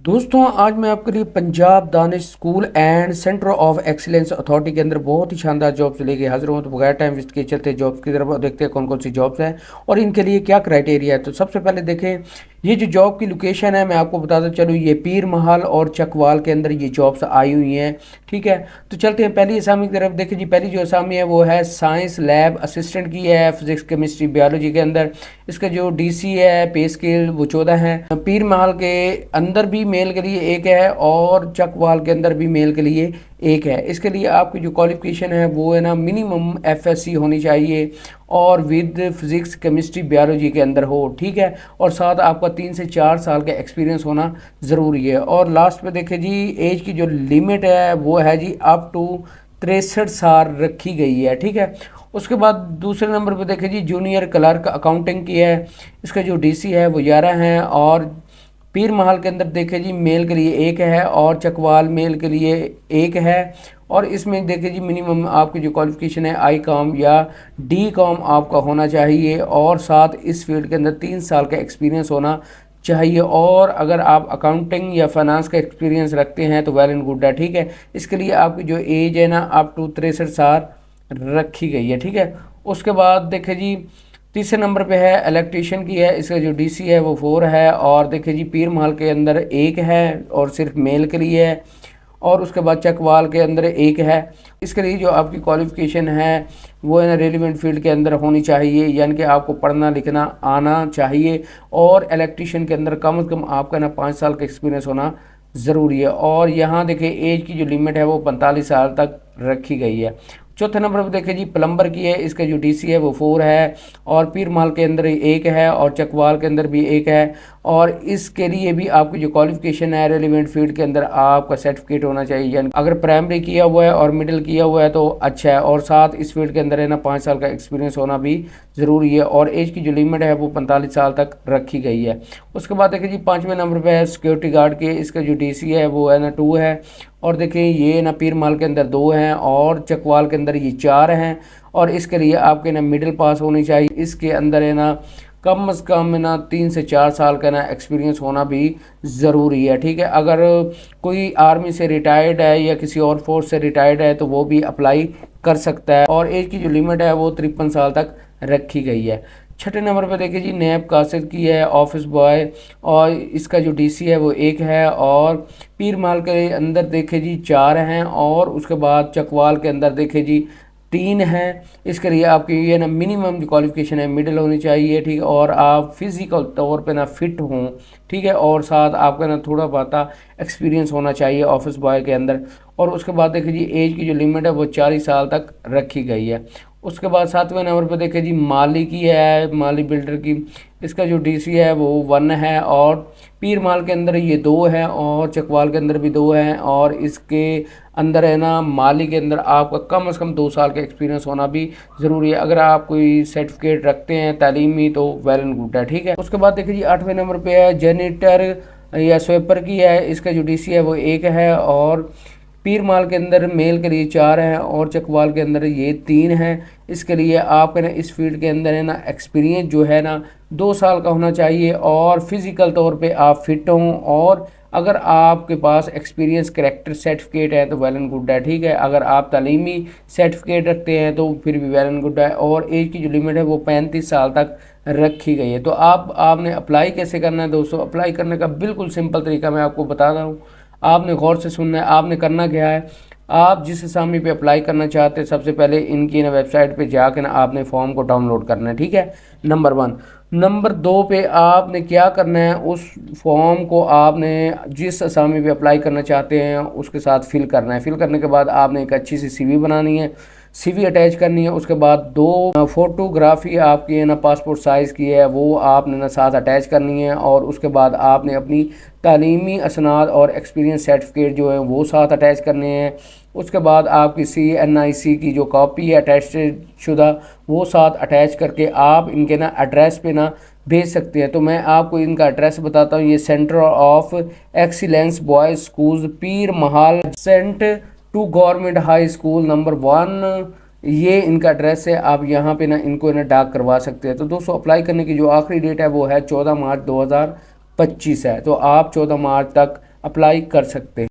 दोस्तों आज मैं आपके लिए Punjab Danish school and centre of excellence authority के अंदर बहुत ही शानदार जॉब्स लेके हाजिर हूँ। तो बगैर टाइम वेस्ट किए चलते जॉब्स की तरफ देखते हैं कौन कौन सी जॉब्स हैं और इनके लिए क्या क्राइटेरिया है। तो सबसे पहले देखें, ये जो जॉब की लोकेशन है मैं आपको बताता चलूँ, ये पीर महल और चकवाल के अंदर ये जॉब्स आई हुई हैं। ठीक है, तो चलते हैं पहली असामी की तरफ। देखिए जी, पहली जो असामी है वो है साइंस लैब असिस्टेंट की है, फिजिक्स केमिस्ट्री बायोलॉजी के अंदर। इसका जो डीसी है पे स्केल वो 14 है। पीर महल के अंदर भी मेल के लिए एक है और चकवाल के अंदर भी मेल के लिए एक है। इसके लिए आपकी जो क्वालिफिकेशन है वो है ना मिनिमम एफएससी होनी चाहिए और विद फिजिक्स केमिस्ट्री बायोलॉजी के अंदर हो। ठीक है, और साथ आपका 3 से 4 साल का एक्सपीरियंस होना ज़रूरी है। और लास्ट पे देखें जी, एज की जो लिमिट है वो है जी अप टू 63 साल रखी गई है। ठीक है, उसके बाद दूसरे नंबर पे देखें जी, जूनियर क्लर्क अकाउंटिंग की है। इसका जो डीसी है वो 11 है। और पीर महल के अंदर देखें जी, मेल के लिए एक है और चकवाल मेल के लिए एक है। और इसमें देखें जी, मिनिमम आपकी जो क्वालिफिकेशन है आई कॉम या डी कॉम आपका होना चाहिए और साथ इस फील्ड के अंदर 3 साल का एक्सपीरियंस होना चाहिए। और अगर आप अकाउंटिंग या फाइनेंस का एक्सपीरियंस रखते हैं तो वेल एंड गुड है। ठीक है, इसके लिए आपकी जो एज है ना अप टू 63 साल रखी गई है। ठीक है, उसके बाद देखें जी, तीसरे नंबर पे है इलेक्ट्रीशियन की है। इसका जो डीसी है वो 4 है। और देखिए जी, पीर महल के अंदर एक है और सिर्फ मेल के लिए है। और उसके बाद चकवाल के अंदर एक है। इसके लिए जो आपकी क्वालिफिकेशन है वो है ना रेलिवेंट फील्ड के अंदर होनी चाहिए, यानी कि आपको पढ़ना लिखना आना चाहिए। और इलेक्ट्रीशियन के अंदर कम से कम आपका ना 5 साल का एक्सपीरियंस होना ज़रूरी है। और यहाँ देखिए एज की जो लिमिट है वो 45 साल तक रखी गई है। चौथे नंबर पर देखिए जी, प्लम्बर की है। इसका जो डीसी है वो 4 है और पीर महल के अंदर एक है और चकवाल के अंदर भी एक है। और इसके लिए भी आपकी जो क्वालिफिकेशन है रेलिवेंट फील्ड के अंदर आपका सर्टिफिकेट होना चाहिए, यानी अगर प्राइमरी किया हुआ है और मिडिल किया हुआ है तो अच्छा है। और साथ इस फील्ड के अंदर है ना 5 साल का एक्सपीरियंस होना भी ज़रूरी है। और एज की जो लिमिट है वो 45 साल तक रखी गई है। उसके बाद देखिए जी, 5वें नंबर पर है सिक्योरिटी गार्ड के। इसका जो डीसी है वो है ना 2 है। और देखिए ये ना पीर महल के अंदर 2 हैं और चकवाल के अंदर ये 4 हैं। और इसके लिए आपके ना मिडिल पास होनी चाहिए। इसके अंदर है ना कम से कम ना 3 से 4 साल का ना एक्सपीरियंस होना भी ज़रूरी है। ठीक है, अगर कोई आर्मी से रिटायर्ड है या किसी और फोर्स से रिटायर्ड है तो वो भी अप्लाई कर सकता है। और एज की जो लिमिट है वो 53 साल तक रखी गई है। छठे नंबर पर देखिए जी, नैब कासिद की है ऑफिस बॉय। और इसका जो डीसी है वो एक है। और पीर महल के अंदर देखे जी 4 हैं और उसके बाद चकवाल के अंदर देखे जी 3 हैं। इसके लिए आपकी ये ना मिनिमम जो क्वालिफिकेशन है मिडिल होनी चाहिए। ठीक है, और आप फिजिकल तौर पे ना फिट हों। ठीक है, और साथ आपका ना थोड़ा बहुत एक्सपीरियंस होना चाहिए ऑफिस बॉय के अंदर। और उसके बाद देखिए जी, एज की जो लिमिट है वो 40 साल तक रखी गई है। उसके बाद 7वें नंबर पर देखिए जी, माली की है, माली बिल्डर की। इसका जो डीसी है वो 1 है। और पीर महल के अंदर ये 2 हैं और चकवाल के अंदर भी 2 हैं। और इसके अंदर है ना माली के अंदर आपका कम से कम 2 साल का एक्सपीरियंस होना भी ज़रूरी है। अगर आप कोई सर्टिफिकेट रखते हैं तालीमी तो वेल एंड गुड है। ठीक है, उसके बाद देखिए जी, 8वें नंबर पे है जेनिटर या स्वेपर की है। इसका जो डीसी है वो 1 है। और पीर महल के अंदर मेल के लिए 4 हैं और चकवाल के अंदर ये 3 हैं। इसके लिए आपके ना इस फील्ड के अंदर है ना एक्सपीरियंस जो है ना 2 साल का होना चाहिए और फिज़िकल तौर पे आप फिट हों। और अगर आपके पास एक्सपीरियंस करेक्टर सर्टिफिकेट है तो वेल एंड गुड है। ठीक है, अगर आप तालीमी सर्टिफिकेट रखते हैं तो फिर भी वेल एंड गुड है। और एज की जो लिमिट है वो 35 साल तक रखी गई है। तो आपने अप्लाई कैसे करना है दोस्तों? अप्लाई करने का बिल्कुल सिंपल तरीका मैं आपको बता रहा हूँ, आपने गौर से सुनना है। आपने करना क्या है, आप जिस असामी पे अप्लाई करना चाहते हैं सबसे पहले इनकी ना वेबसाइट पे जाकर ना आपने फॉर्म को डाउनलोड करना है। ठीक है, नंबर 1। नंबर 2 पे आपने क्या करना है, उस फॉर्म को आपने जिस असामी पे अप्लाई करना चाहते हैं उसके साथ फिल करना है। फिल करने के बाद आपने एक अच्छी सी सीवी बनानी है, सीवी अटैच करनी है। उसके बाद 2 फोटोग्राफी आपकी है ना पासपोर्ट साइज़ की है वो आपने ना साथ अटैच करनी है। और उसके बाद आपने अपनी तालीमी असनाद और एक्सपीरियंस सर्टिफिकेट जो है वो साथ अटैच करने हैं। उसके बाद आपकी CNIC की जो कॉपी है अटैचड शुदा वो साथ अटैच करके आप इनके ना एड्रेस पे ना भेज सकते हैं। तो मैं आपको इनका एड्रेस बताता हूँ। ये centre of excellence boys school Pir Mahal sent to government high school number 1, ये इनका एड्रेस है। आप यहाँ पे ना इनको ना डाक करवा सकते हैं। तो दोस्तों अप्लाई करने की जो आखिरी डेट है वो है 14 मार्च 2025 है। तो आप 14 मार्च तक अप्लाई कर सकते हैं।